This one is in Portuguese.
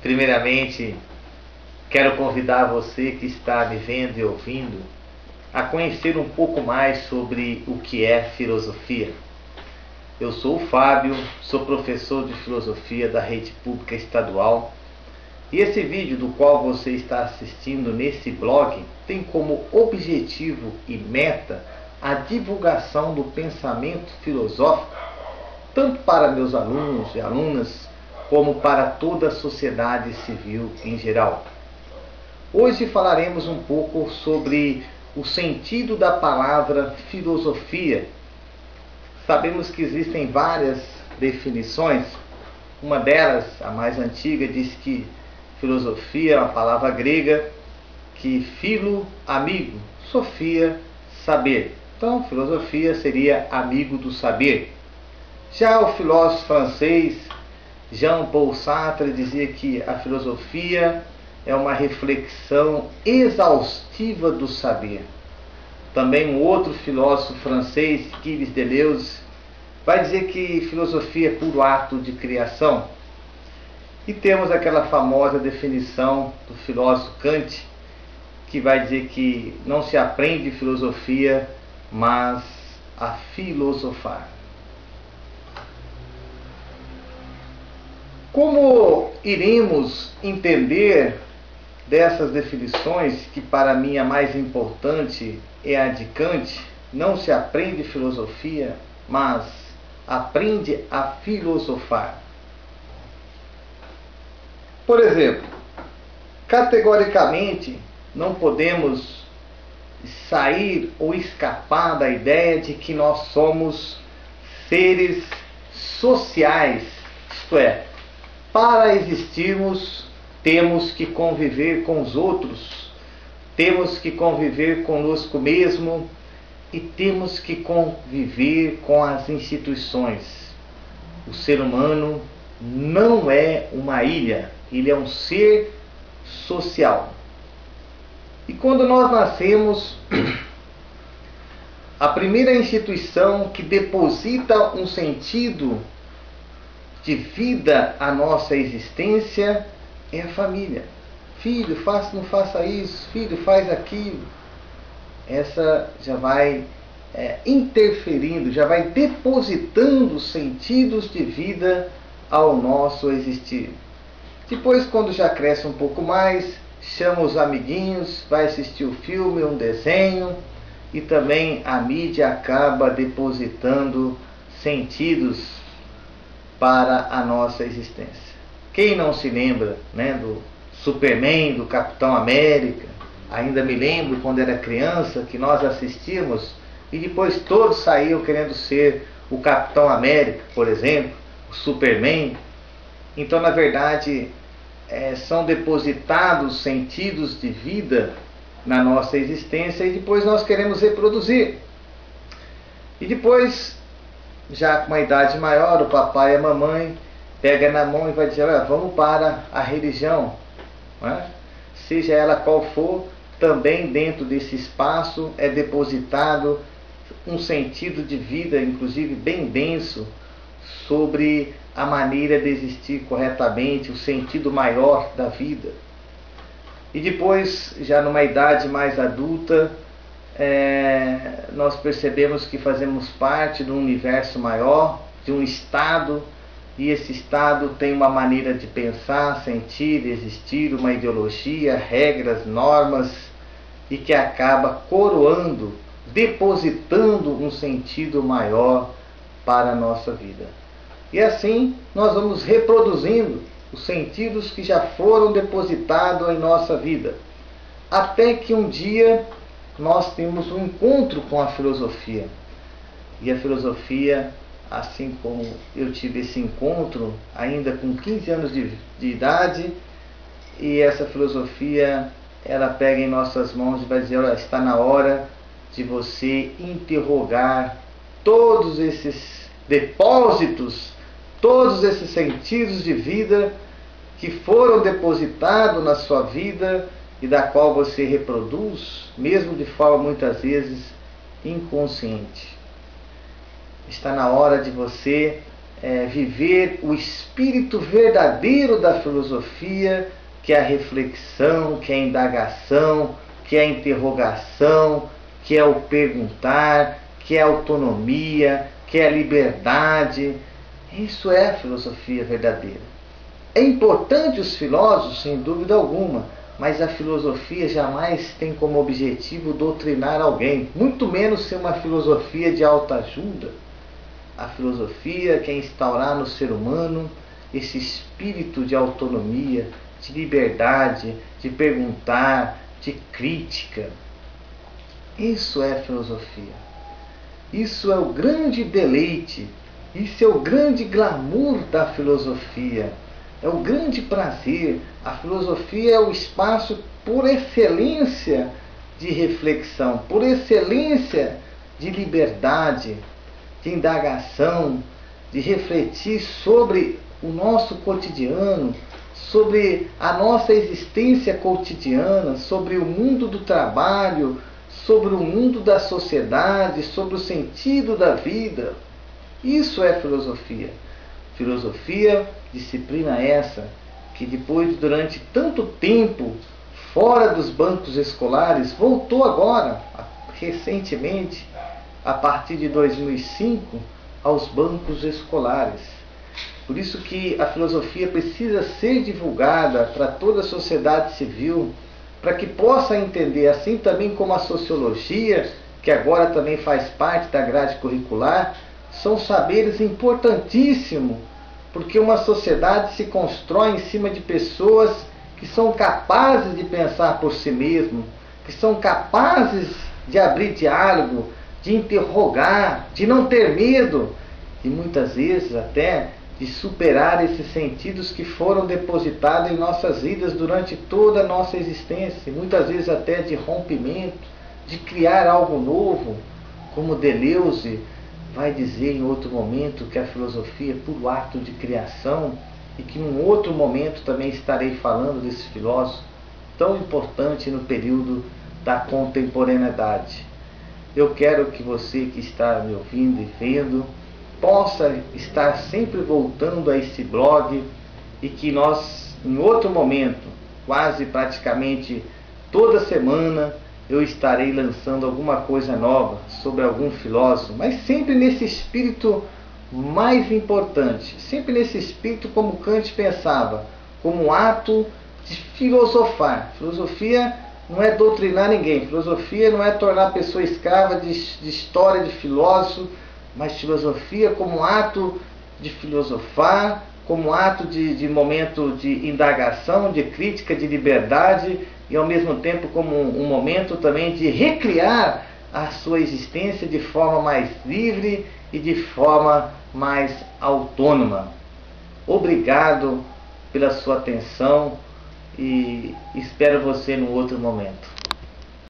Primeiramente, quero convidar você que está me vendo e ouvindo a conhecer um pouco mais sobre o que é filosofia. Eu sou o Fábio, sou professor de filosofia da Rede Pública Estadual e esse vídeo do qual você está assistindo nesse blog tem como objetivo e meta a divulgação do pensamento filosófico, tanto para meus alunos e alunas, como para toda a sociedade civil em geral. Hoje falaremos um pouco sobre o sentido da palavra filosofia. Sabemos que existem várias definições. Uma delas, a mais antiga, diz que filosofia é uma palavra grega que philo, amigo, sofia, saber. Então, filosofia seria amigo do saber. Já o filósofo francês Jean-Paul Sartre dizia que a filosofia é uma reflexão exaustiva do saber. Também um outro filósofo francês, Gilles Deleuze, vai dizer que filosofia é puro ato de criação. E temos aquela famosa definição do filósofo Kant, que vai dizer que não se aprende filosofia, mas a filosofar. Como iremos entender dessas definições, que para mim a mais importante é a de Kant? Não se aprende filosofia, mas aprende a filosofar. Por exemplo, categoricamente não podemos sair ou escapar da ideia de que nós somos seres sociais, isto é, para existirmos, temos que conviver com os outros, temos que conviver conosco mesmo e temos que conviver com as instituições. O ser humano não é uma ilha, ele é um ser social. E quando nós nascemos, a primeira instituição que deposita um sentido de vida à nossa existência é a família. Filho, não faça isso, filho, faz aquilo. Essa já vai interferindo, já vai depositando sentidos de vida ao nosso existir. Depois, quando já cresce um pouco mais, chama os amiguinhos, vai assistir o filme, um desenho, e também a mídia acaba depositando sentidos para a nossa existência. Quem não se lembra, do Superman, do Capitão América? Ainda me lembro quando era criança que nós assistimos e depois todos saíam querendo ser o Capitão América, por exemplo, o Superman. Então, na verdade, são depositados sentidos de vida na nossa existência e depois nós queremos reproduzir. E depois, já com uma idade maior, o papai e a mamãe pega na mão e vai dizer: vamos para a religião, seja ela qual for, também dentro desse espaço é depositado um sentido de vida, inclusive bem denso, sobre a maneira de existir corretamente, o sentido maior da vida. E depois, já numa idade mais adulta, nós percebemos que fazemos parte de um universo maior, de um estado, e esse estado tem uma maneira de pensar, sentir, existir, uma ideologia, regras, normas, e que acaba coroando, depositando um sentido maior para a nossa vida. E assim nós vamos reproduzindo os sentidos que já foram depositados em nossa vida, até que um dia nós temos um encontro com a filosofia. E a filosofia, assim como eu tive esse encontro ainda com 15 anos de idade, e essa filosofia, ela pega em nossas mãos e vai dizer: está na hora de você interrogar todos esses depósitos, todos esses sentidos de vida que foram depositados na sua vida e da qual você reproduz, mesmo de forma muitas vezes inconsciente. Está na hora de você viver o espírito verdadeiro da filosofia, que é a reflexão, que é a indagação, que é a interrogação, que é o perguntar, que é a autonomia, que é a liberdade. Isso é a filosofia verdadeira. É importante os filósofos, sem dúvida alguma, mas a filosofia jamais tem como objetivo doutrinar alguém, muito menos ser uma filosofia de autoajuda. A filosofia quer instaurar no ser humano esse espírito de autonomia, de liberdade, de perguntar, de crítica. Isso é filosofia. Isso é o grande deleite, isso é o grande glamour da filosofia. É o grande prazer. A filosofia é o espaço por excelência de reflexão, por excelência de liberdade, de indagação, de refletir sobre o nosso cotidiano, sobre a nossa existência cotidiana, sobre o mundo do trabalho, sobre o mundo da sociedade, sobre o sentido da vida. Isso é filosofia. Filosofia, disciplina essa, que depois, durante tanto tempo, fora dos bancos escolares, voltou agora, recentemente, a partir de 2005, aos bancos escolares. Por isso que a filosofia precisa ser divulgada para toda a sociedade civil, para que possa entender, assim também como a sociologia, que agora também faz parte da grade curricular, são saberes importantíssimos, porque uma sociedade se constrói em cima de pessoas que são capazes de pensar por si mesmo, que são capazes de abrir diálogo, de interrogar, de não ter medo, e muitas vezes até de superar esses sentidos que foram depositados em nossas vidas durante toda a nossa existência, e muitas vezes até de rompimento, de criar algo novo, como Deleuze vai dizer em outro momento que a filosofia é puro ato de criação, e que em um outro momento também estarei falando desse filósofo tão importante no período da contemporaneidade. Eu quero que você que está me ouvindo e vendo possa estar sempre voltando a esse blog, e que nós, em outro momento, quase praticamente toda semana, eu estarei lançando alguma coisa nova sobre algum filósofo, mas sempre nesse espírito mais importante, sempre nesse espírito como Kant pensava, como um ato de filosofar. Filosofia não é doutrinar ninguém, filosofia não é tornar a pessoa escrava de história de filósofo, mas filosofia como um ato de filosofar, como um ato de momento de indagação, de crítica, de liberdade, e ao mesmo tempo como um momento também de recriar a sua existência de forma mais livre e de forma mais autônoma. Obrigado pela sua atenção e espero você no outro momento.